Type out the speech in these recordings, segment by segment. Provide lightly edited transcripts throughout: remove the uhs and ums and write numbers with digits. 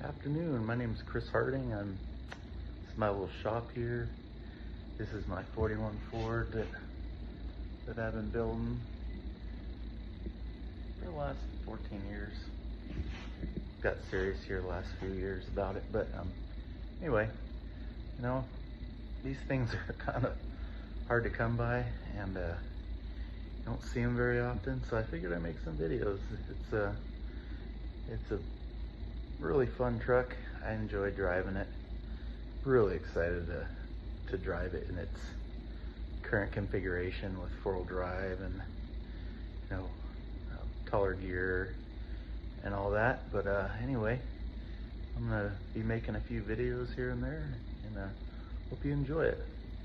Afternoon, my name is Chris Harding. This is my little shop here. This is my 41 Ford that I've been building for the last 14 years. Got serious here the last few years about it, but anyway, you know, these things are kind of hard to come by, and you don't see them very often, so I figured I'd make some videos. It's a really fun truck. I enjoy driving it. Really excited to drive it in its current configuration with 4-wheel drive and taller gear and all that. But anyway, I'm gonna be making a few videos here and there, and hope you enjoy it.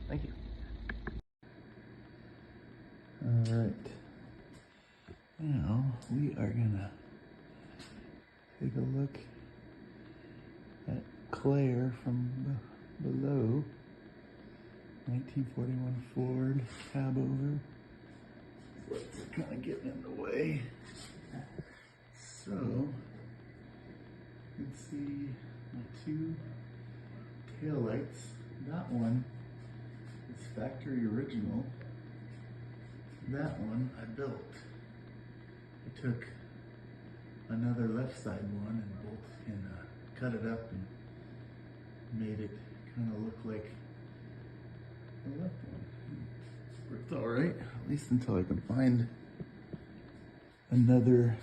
Thank you. All right, now we are gonna take a look at Claire from below. 1941 Ford cab over. Let's kind of get in the way. So you can see my two taillights. That one is factory original. That one I built. I took another left side one and cut it up and made it kind of look like the left one. Worked all right, at least until I can find another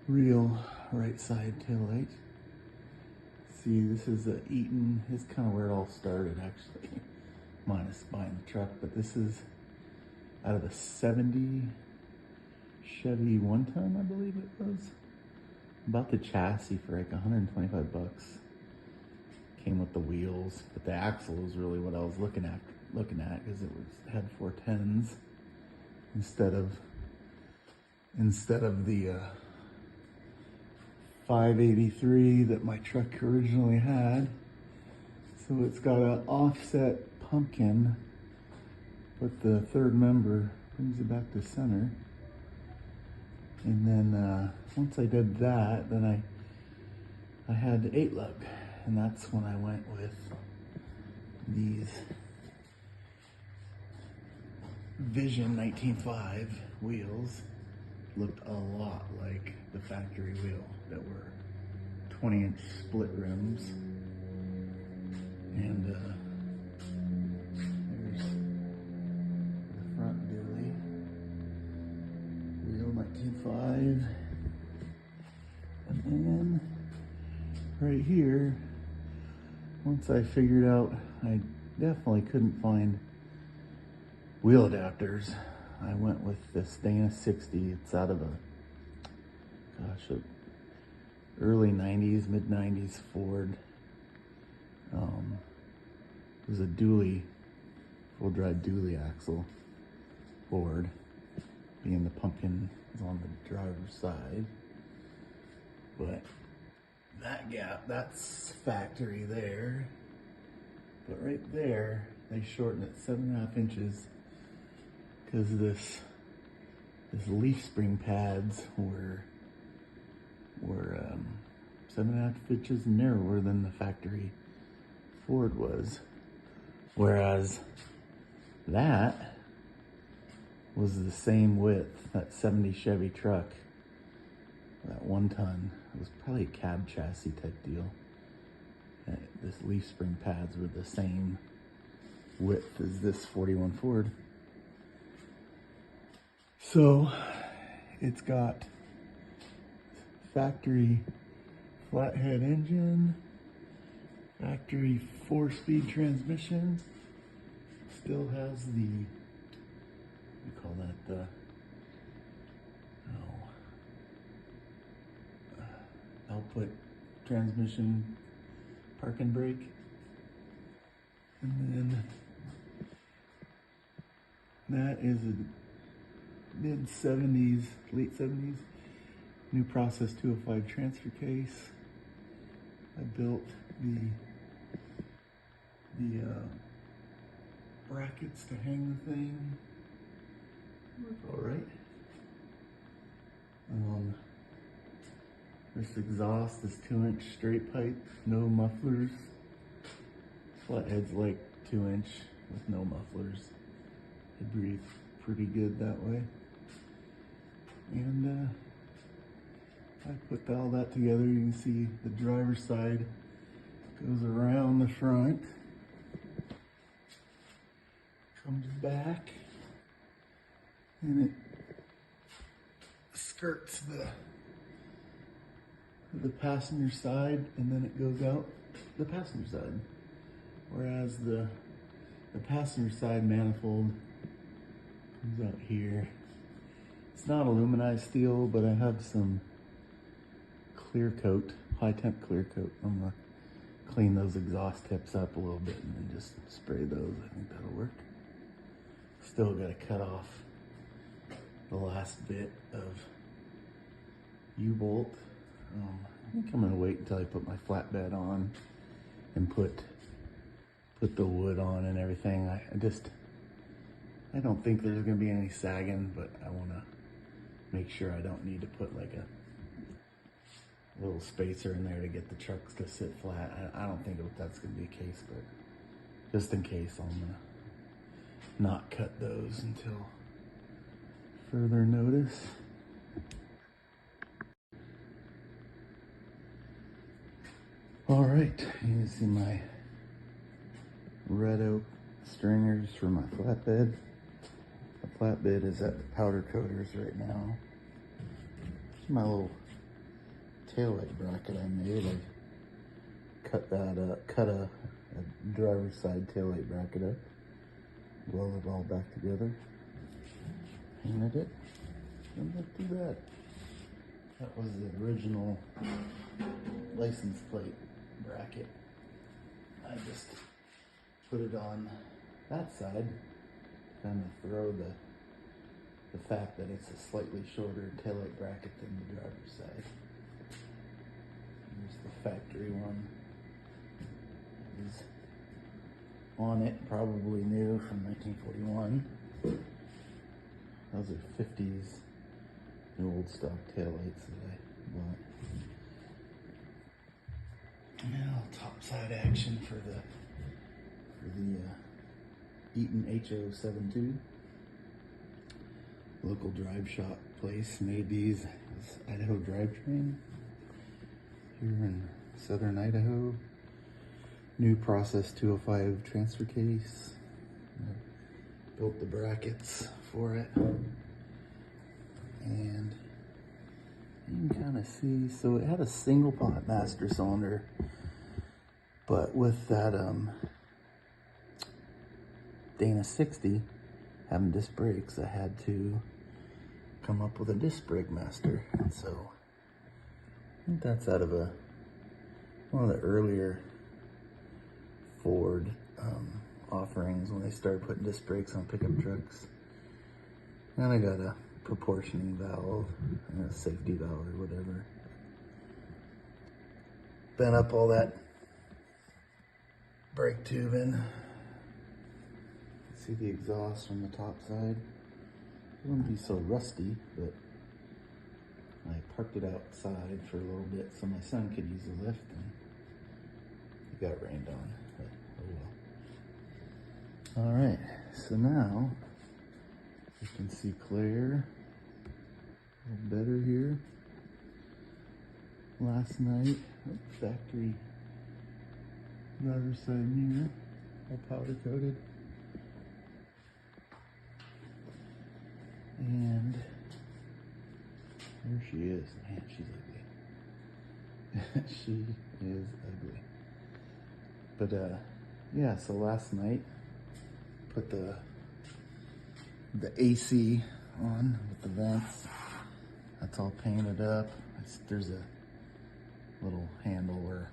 real right side taillight. See, this is a Eaton. It's kind of where it all started, actually, minus buying the truck. But this is out of a 70 Chevy 1-ton, I believe it was. Bought the chassis for like 125 bucks. Came with the wheels, but the axle was really what I was looking at because it had 410s instead of the 583 that my truck originally had. So it's got an offset pumpkin, but the third member brings it back to center. And then once I did that, then I had 8-lug, and that's when I went with these Vision 19.5 wheels. Looked a lot like the factory wheel that were 20-inch split rims. And there's the front dually. Wheel 19.5. And then right here, once I figured out I definitely couldn't find wheel adapters, I went with this Dana 60. It's out of a early 90s, mid 90s Ford. It was a dually, full drive dually axle Ford, being the pumpkin is on the driver's side. But that gap, that's factory there. But right there, they shortened it 7.5 inches because this leaf spring pads were 7.5 inches narrower than the factory Ford was. Whereas that was the same width, that 70 Chevy truck, that 1-ton. It was probably a cab chassis type deal. This leaf spring pads were the same width as this 41 Ford. So it's got factory flathead engine, factory 4-speed transmission, still has the, we call that the output transmission park and brake. And then that is a mid-70s, late 70s, new process 205 transfer case. I built the brackets to hang the thing. Worked all right. This exhaust is 2-inch straight pipe, no mufflers. Flathead's like 2-inch with no mufflers. It breathes pretty good that way. And I put all that together. You can see the driver's side goes around the front, comes back, and it skirts the passenger side, and then it goes out the passenger side. Whereas the passenger side manifold comes out here. It's not aluminized steel, but I have some clear coat, high temp clear coat. I'm gonna clean those exhaust tips up a little bit and then just spray those. I think that'll work. Still gotta cut off the last bit of U-bolt. I think I'm gonna wait until I put my flatbed on and put the wood on and everything. I don't think there's gonna be any sagging, but I wanna make sure I don't need to put like a little spacer in there to get the trucks to sit flat. I don't think that's gonna be the case, but just in case, I'm gonna not cut those until further notice. All right, you can see my red oak stringers for my flatbed. The flatbed is at the powder coaters right now. My little taillight bracket I made. I cut a driver's side taillight bracket up, welded it all back together, painted it, and look through that. That was the original license plate bracket. I just put it on that side, kind of throw the fact that it's a slightly shorter taillight bracket than the driver's side. Here's the factory one. Is on it, probably new from 1941. Those are 50s, the old stock taillights that I bought. Now, top side action for the Eaton HO72. Local drive shop place made these. It's Idaho Drivetrain here in southern Idaho. New process 205 transfer case. I built the brackets for it. And you can kind of see, so it had a single pot master cylinder, but with that Dana 60 having disc brakes, I had to come up with a disc brake master. And so I think that's out of one of the earlier Ford offerings when they started putting disc brakes on pickup trucks. And I got a proportioning valve and a safety valve or whatever. Bent up all that brake tubing. See the exhaust from the top side. It wouldn't be so rusty, but I parked it outside for a little bit so my son could use the lift, and it got rained on, but oh well. All right, so now you can see clear, a little better here. Last night, factory driver's side mirror, all powder coated. And there she is. Man, she's ugly. She is ugly. But yeah, so last night, put the AC on with the vents. That's all painted up. There's a little handle where,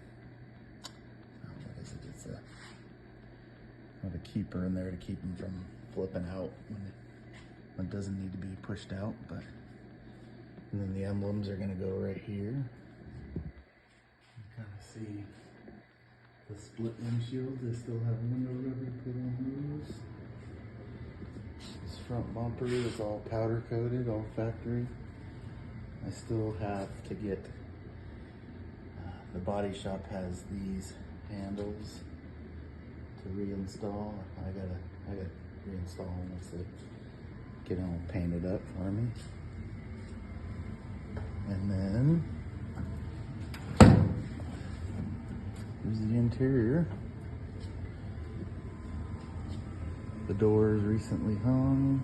what is it? It's a keeper in there to keep them from flipping out when it doesn't need to be pushed out. But and then the emblems are going to go right here. You kind of see the split windshields. They still have window rubber put on those. This front bumper is all powder coated, all factory. I still have to get the body shop has these handles to reinstall. I gotta reinstall them once they get them painted up for me. And then here's the interior. The doors recently hung.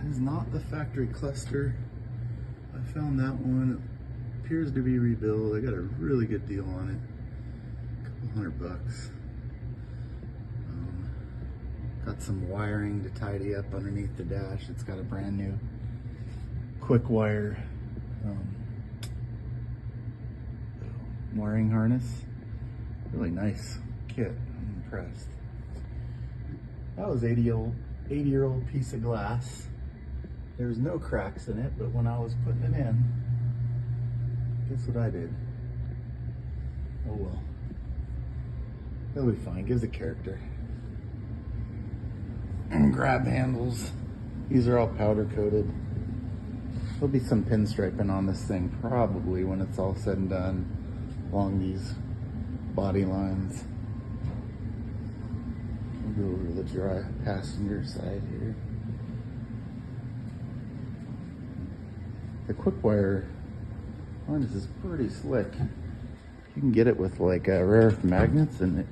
This is not the factory cluster. I found that one. It appears to be rebuilt. I got a really good deal on it. A couple $100. Got some wiring to tidy up underneath the dash. It's got a brand new quick wire wiring harness. Really nice kit. I'm impressed. That was 80-year-old piece of glass. There's no cracks in it, but when I was putting it in, guess what I did? Oh well. It'll be fine. Gives it character. And grab handles. These are all powder coated. There'll be some pinstriping on this thing probably when it's all said and done along these body lines. We'll go over to the dry passenger side here. The quick wire harness is pretty slick. You can get it with like rare earth magnets, and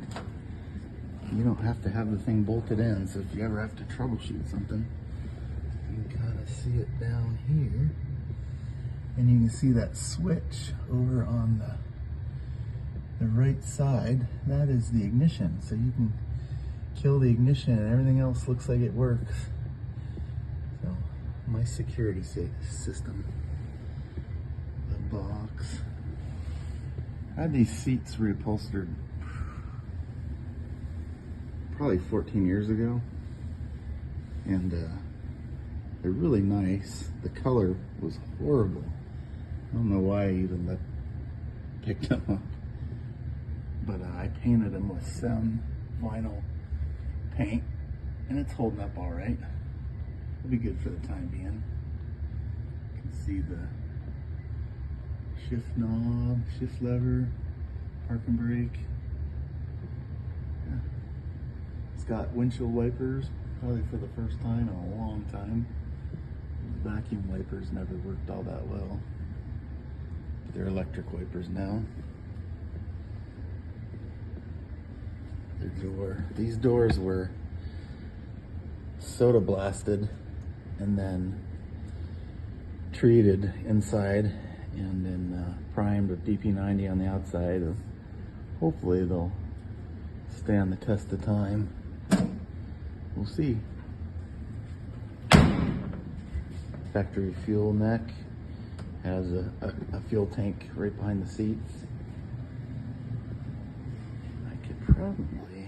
you don't have to have the thing bolted in. So if you ever have to troubleshoot something, you can kind of see it down here, and you can see that switch over on the right side. That is the ignition. So you can kill the ignition, and everything else looks like it works. So my security system. The box. I had these seats reupholstered probably 14 years ago, and they're really nice. The color was horrible. I don't know why I even picked them up, but I painted them with some vinyl paint, and it's holding up all right. It'll be good for the time being. You can see the shift knob, shift lever, parking brake. Yeah. It's got windshield wipers, probably for the first time in a long time. The vacuum wipers never worked all that well. They're electric wipers now. The door. These doors were soda blasted and then treated inside, and then primed with DP90 on the outside. Hopefully they'll stand the test of time. We'll see. Factory fuel neck has a fuel tank right behind the seats. I could probably